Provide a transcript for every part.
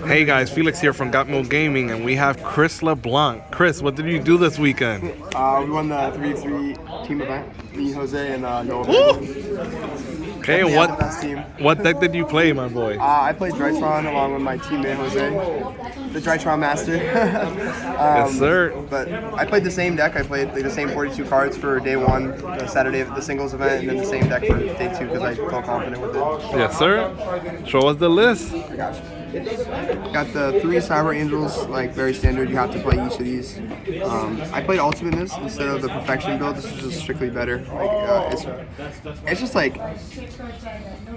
Hey guys, Felix here from Got Mo Gaming, and we have Chris Leblanc. Chris, what did you do this weekend? We won the 3v3 team event. Me, Jose, and Noah. Okay, and what deck did you play, my boy? I played Drytron along with my teammate Jose, the Drytron master. Yes, sir. But I played the same deck. I played the same 42 cards for day one, the Saturday of the singles event, and then the same deck for day two because I felt confident with it. Yes, sir. Show us the list. I got you. Got the 3 Cyber Angels, like very standard. You have to play each of these. I played Ultimate in this instead of the Perfection build. This is just strictly better. Like it's just like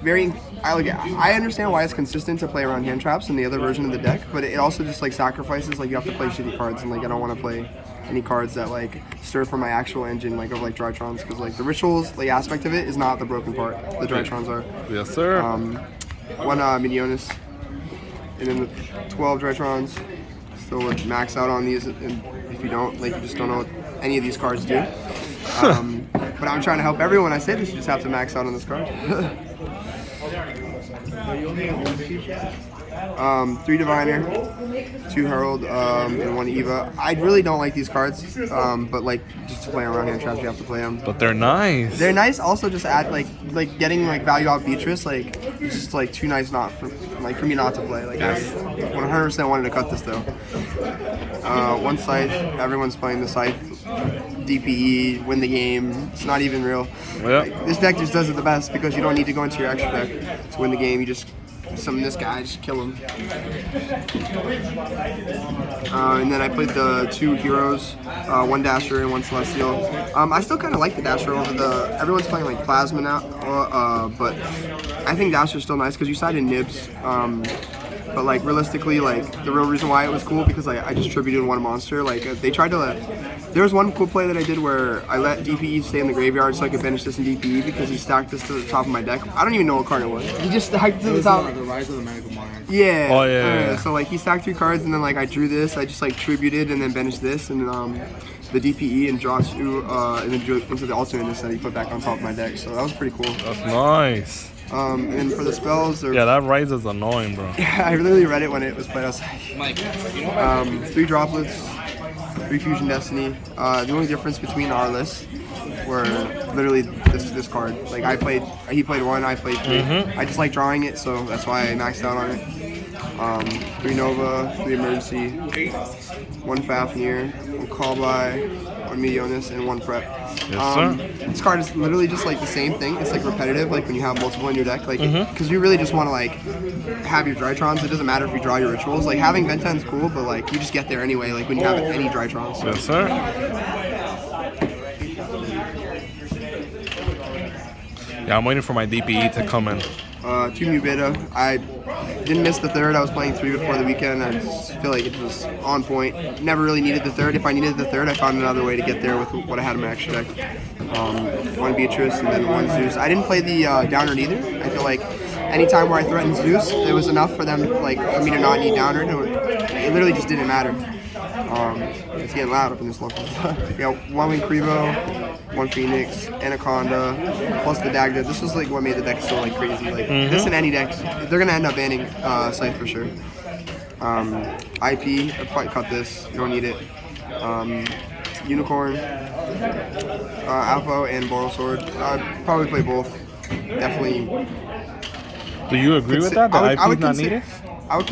very. I understand why it's consistent to play around hand traps in the other version of the deck, but it also just like sacrifices. Like you have to play shitty cards, and like I don't want to play any cards that like stir for my actual engine, like of like Drytrons, because like the rituals, like aspect of it is not the broken part. The Drytrons are. Yes, sir. One Minionis. And then the 12 Drytrons, still would max out on these, and if you don't, like you just don't know what any of these cards do. But I'm trying to help everyone. I say this, you just have to max out on this card. 3 Diviner, 2 Herald, and 1 Eva. I really don't like these cards, but like just to play around hand traps, you have to play them. But they're nice. They're nice. Also, just add like getting like value out Beatrice, like it's just like too nice not for me not to play. Like I 100% wanted to cut this though. 1 Scythe. Everyone's playing the Scythe. DPE, win the game. It's not even real. Yep. Like, this deck just does it the best because you don't need to go into your extra deck to win the game. You just summon this guy, just kill him. And then I played the 2 heroes, 1 Dasher and 1 Celestial. I still kind of like the Dasher over the. Everyone's playing like Plasma now, but I think Dasher's still nice because you sided Nibs. But like realistically, like the real reason why it was cool because I just tributed 1 monster. Like they tried to there was one cool play that I did where I let DPE stay in the graveyard so I could finish this in DPE because he stacked this to the top of my deck. I don't even know what card it was. He just stacked it to the top. The Rise of the Magical Monarch. Yeah. Oh yeah. So like he stacked 3 cards and then like I drew this. I just like tributed and then banished this and the DPE and draw 2 and then drew into the alternate that he put back on top of my deck. So that was pretty cool. That's nice. And for the spells, yeah, that Rise is annoying, bro. I literally read it when it was played outside. 3 Droplets, 3 Fusion Destiny. The only difference between our lists were literally this card. Like he played 1, I played 3. I just like drawing it, so that's why I maxed out on it. 3 Nova, 3 Emergency, 1 Fafnir, 1 Callby, 1 Minionis, and 1 Prep. Yes, sir. This card is literally just like the same thing. It's like repetitive, like when you have multiple in your deck, like because you really just want to like have your Drytrons. It doesn't matter if you draw your rituals. Like having Venten's cool, but like you just get there anyway. Like when you have any Drytrons. Yes, sir. Yeah, I'm waiting for my DPE to come in. 2 Mu Beta. I didn't miss the 3rd. I was playing 3 before the weekend. I just feel like it was on point. Never really needed the 3rd. If I needed the 3rd, I found another way to get there with what I had in my extra deck. 1 Beatrice and then 1 Zeus. I didn't play the Downer either. I feel like anytime where I threatened Zeus, it was enough for them, like for me to not need Downer. It literally just didn't matter. It's getting loud up in this local. Yeah, 1 Wing Crevo, 1 Phoenix, Anaconda, plus the Dagda. This was like what made the deck so like crazy. Like this in any deck, they're gonna end up banning Scythe for sure. IP, I'd probably cut this. You don't need it. Unicorn, Alpo, and Boral Sword. I'd probably play both. Definitely. Do you agree with that? That IP is not needed? I would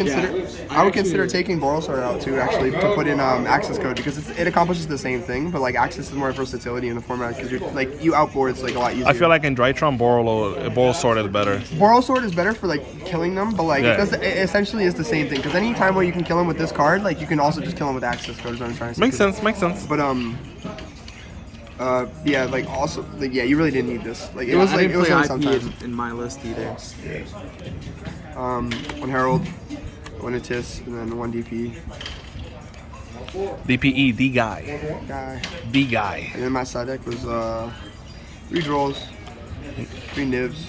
consider taking Boral Sword out too, actually, to put in access code because it accomplishes the same thing, but like access is more versatility in the format because you outboard it's like a lot easier. I feel like in Drytron, Boral Sword is better. Boral Sword is better for like killing them, but like it essentially is the same thing because any time where you can kill them with this card, like you can also just kill them with access code. Is what I'm trying to say. Makes sense. But yeah, like also, like, yeah, you really didn't need this. Like it was like it was on sometimes in my list either. 1 Herald, 1 Atis, and then 1 DP. DPE, D guy. D guy. And then my side deck was 3 Drolls, 3 Nibs,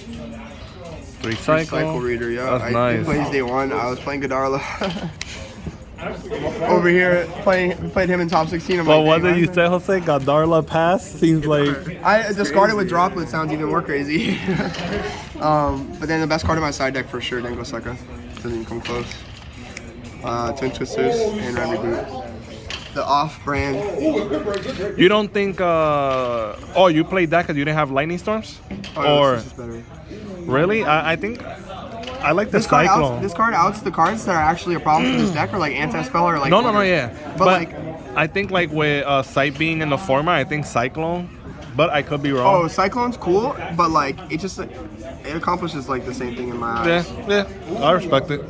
3 Cycle Reader. Yeah, that's I nice. didn't play his day 1. I was playing Godarla. Over here, played him in top 16. I'm well, like, what did you say, Jose? Godarla pass? Seems like... I discarded with Droplet, sounds even more crazy. But then the best card of my side deck for sure, Dengo Sucker. Doesn't even come close. Twin Twisters, and Red Reboot. The off-brand. You don't think? Oh, you played that because you didn't have Lightning Storms, Oh, or this is better. really? I think I like the This card, Cyclone. this card outs the cards that are actually a problem for this deck, or like anti-spell, or like. No, yeah. But like. I think like with Sight being in the format, I think Cyclone. But I could be Oh, wrong. Cyclone's cool, but like it just it accomplishes like the same thing in my eyes. Yeah, I respect it.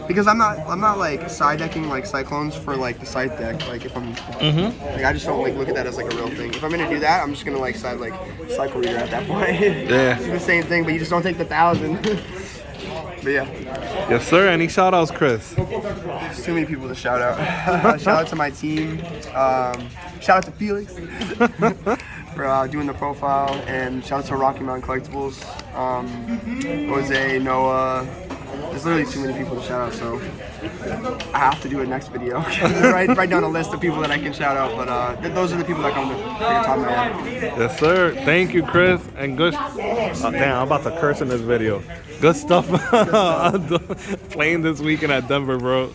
Because I'm not like side decking like Cyclones for like the side deck. Like if I'm like I just don't like look at that as like a real thing. If I'm gonna do that, I'm just gonna like side like Cycle Reader at that point. Yeah. It's the same thing, but you just don't take the 1,000. But yeah, Yes, sir. Any shout outs, Chris? there's too many people to shout out. Shout out to my team. Shout out to Felix for doing the profile, and shout out to Rocky Mountain Collectibles. Jose, Noah. There's literally too many people to shout out, so I have to do a next video. write down a list of people that I can shout out, but those are the people that come to the top of my head. Yes, sir. Thank you, Chris. And good. Damn, I'm about to curse in this video. Good stuff playing this weekend at Denver, bro.